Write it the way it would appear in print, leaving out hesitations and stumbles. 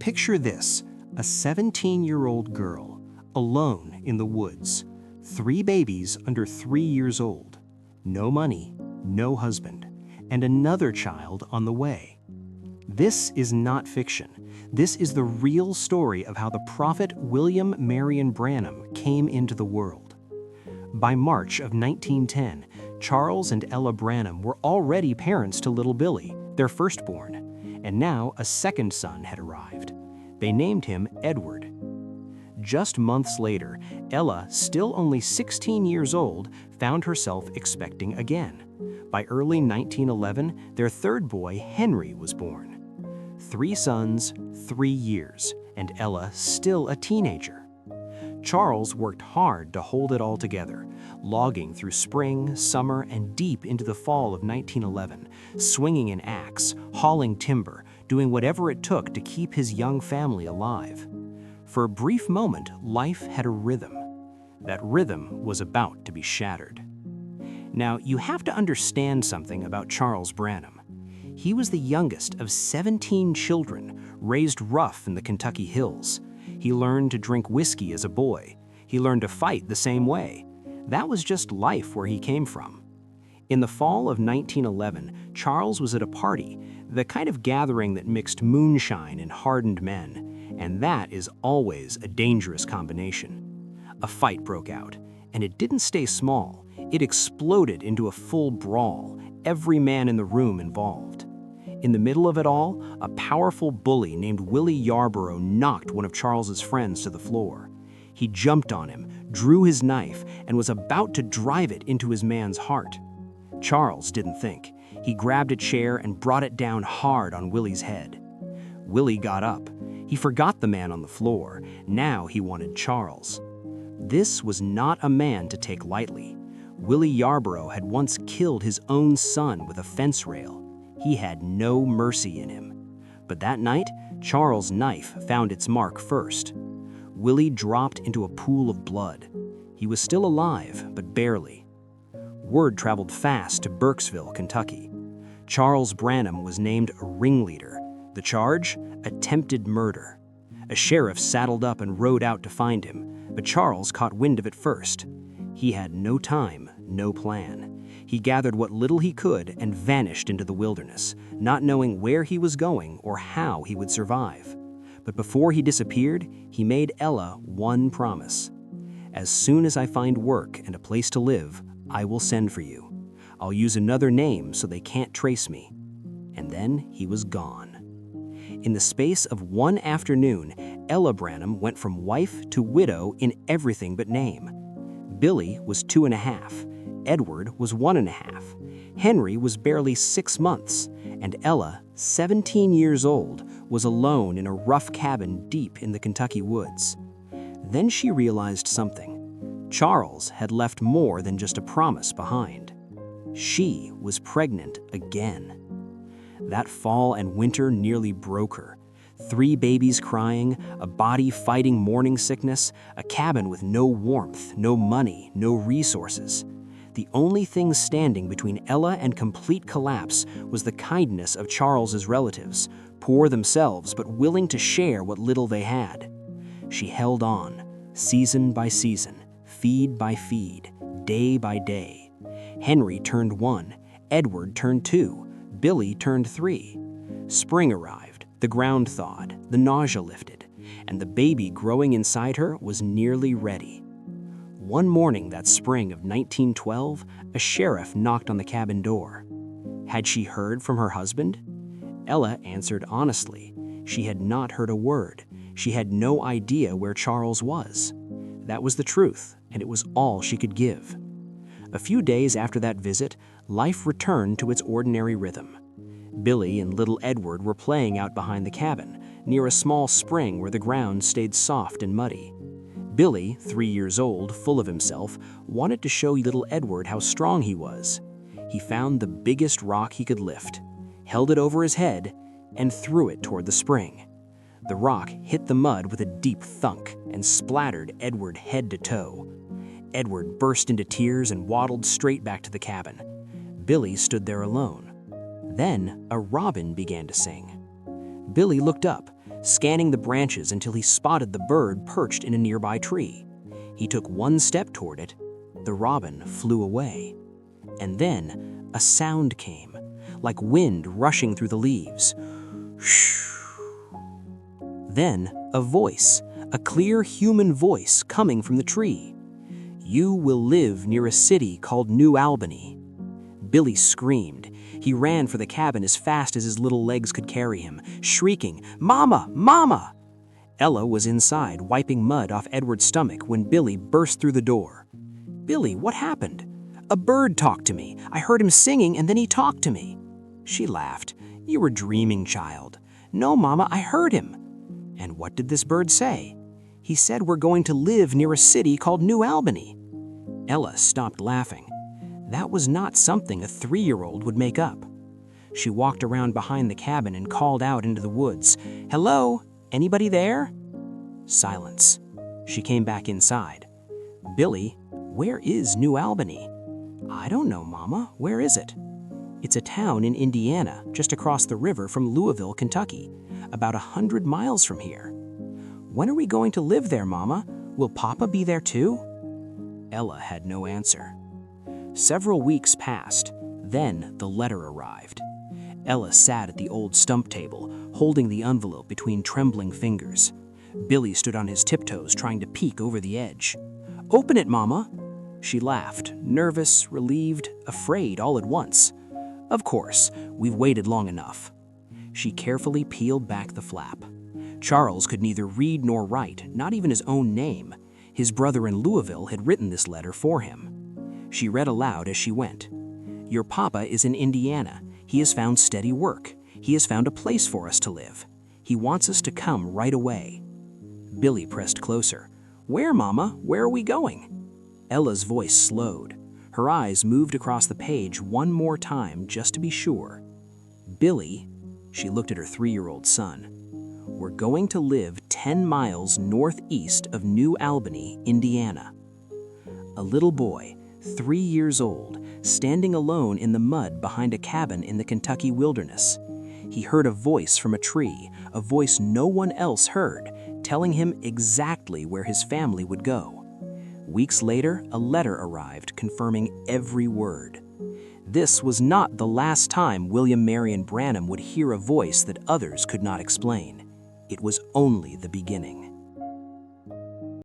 Picture this, a 17-year-old girl, alone in the woods, 3 babies under 3 years old, no money, no husband, and another child on the way. This is not fiction. This is the real story of how the prophet William Marrion Branham came into the world. By March of 1910, Charles and Ella Branham were already parents to little Billy, their firstborn, and now a second son had arrived. They named him Edward. Just months later, Ella, still only 16 years old, found herself expecting again. By early 1911, their third boy, Henry, was born. 3 sons, 3 years, and Ella still a teenager. Charles worked hard to hold it all together, logging through spring, summer, and deep into the fall of 1911, swinging an axe, hauling timber, doing whatever it took to keep his young family alive. For a brief moment, life had a rhythm. That rhythm was about to be shattered. Now, you have to understand something about Charles Branham. He was the youngest of 17 children, raised rough in the Kentucky hills. He learned to drink whiskey as a boy. He learned to fight the same way. That was just life where he came from. In the fall of 1911, Charles was at a party, the kind of gathering that mixed moonshine and hardened men, and that is always a dangerous combination. A fight broke out, and it didn't stay small. It exploded into a full brawl, every man in the room involved. In the middle of it all, a powerful bully named Willie Yarborough knocked one of Charles's friends to the floor. He jumped on him, drew his knife, and was about to drive it into his man's heart. Charles didn't think. He grabbed a chair and brought it down hard on Willie's head. Willie got up. He forgot the man on the floor. Now he wanted Charles. This was not a man to take lightly. Willie Yarborough had once killed his own son with a fence rail. He had no mercy in him. But that night, Charles' knife found its mark first. Willie dropped into a pool of blood. He was still alive, but barely. Word traveled fast to Burkesville, Kentucky. Charles Branham was named a ringleader. The charge? Attempted murder. A sheriff saddled up and rode out to find him, but Charles caught wind of it first. He had no time, no plan. He gathered what little he could and vanished into the wilderness, not knowing where he was going or how he would survive. But before he disappeared, he made Ella one promise. As soon as I find work and a place to live, I will send for you. I'll use another name so they can't trace me. And then he was gone. In the space of one afternoon, Ella Branham went from wife to widow in everything but name. Billy was 2.5. Edward was 1.5. Henry was barely 6 months, and Ella, 17 years old, was alone in a rough cabin deep in the Kentucky woods. Then she realized something. Charles had left more than just a promise behind. She was pregnant again. That fall and winter nearly broke her. 3 babies crying, a body fighting morning sickness, a cabin with no warmth, no money, no resources. The only thing standing between Ella and complete collapse was the kindness of Charles's relatives, poor themselves but willing to share what little they had. She held on, season by season, feed by feed, day by day. Henry turned 1, Edward turned 2, Billy turned 3. Spring arrived, the ground thawed, the nausea lifted, and the baby growing inside her was nearly ready. One morning that spring of 1912, a sheriff knocked on the cabin door. Had she heard from her husband? Ella answered honestly. She had not heard a word. She had no idea where Charles was. That was the truth, and it was all she could give. A few days after that visit, life returned to its ordinary rhythm. Billy and little Edward were playing out behind the cabin, near a small spring where the ground stayed soft and muddy. Billy, 3 years old, full of himself, wanted to show little Edward how strong he was. He found the biggest rock he could lift, held it over his head, and threw it toward the spring. The rock hit the mud with a deep thunk and splattered Edward head to toe. Edward burst into tears and waddled straight back to the cabin. Billy stood there alone. Then a robin began to sing. Billy looked up, scanning the branches until he spotted the bird perched in a nearby tree. He took one step toward it. The robin flew away. And then a sound came, like wind rushing through the leaves. Then a voice, a clear human voice coming from the tree. "You will live near a city called New Albany." Billy screamed. He ran for the cabin as fast as his little legs could carry him, shrieking, "Mama! Mama!" Ella was inside, wiping mud off Edward's stomach when Billy burst through the door. "Billy, what happened?" "A bird talked to me. I heard him singing and then he talked to me." She laughed. "You were dreaming, child." "No, Mama, I heard him." "And what did this bird say?" "He said we're going to live near a city called New Albany." Ella stopped laughing. That was not something a 3-year-old would make up. She walked around behind the cabin and called out into the woods, "Hello? Anybody there?" Silence. She came back inside. "Billy, where is New Albany?" "I don't know, Mama. Where is it?" "It's a town in Indiana, just across the river from Louisville, Kentucky, about 100 miles from here." "When are we going to live there, Mama? Will Papa be there too?" Ella had no answer. Several weeks passed. Then the letter arrived. Ella sat at the old stump table, holding the envelope between trembling fingers. Billy stood on his tiptoes, trying to peek over the edge. "Open it, Mama." She laughed, nervous, relieved, afraid all at once. "Of course, we've waited long enough." She carefully peeled back the flap. Charles could neither read nor write, not even his own name. His brother in Louisville had written this letter for him. She read aloud as she went. "Your papa is in Indiana. He has found steady work. He has found a place for us to live. He wants us to come right away." Billy pressed closer. "Where, Mama? Where are we going?" Ella's voice slowed. Her eyes moved across the page one more time just to be sure. "Billy," she looked at her 3-year-old son, "we're going to live 10 miles northeast of New Albany, Indiana." A little boy, 3 years old, standing alone in the mud behind a cabin in the Kentucky wilderness. He heard a voice from a tree, a voice no one else heard, telling him exactly where his family would go. Weeks later, a letter arrived confirming every word. This was not the last time William Marrion Branham would hear a voice that others could not explain. It was only the beginning.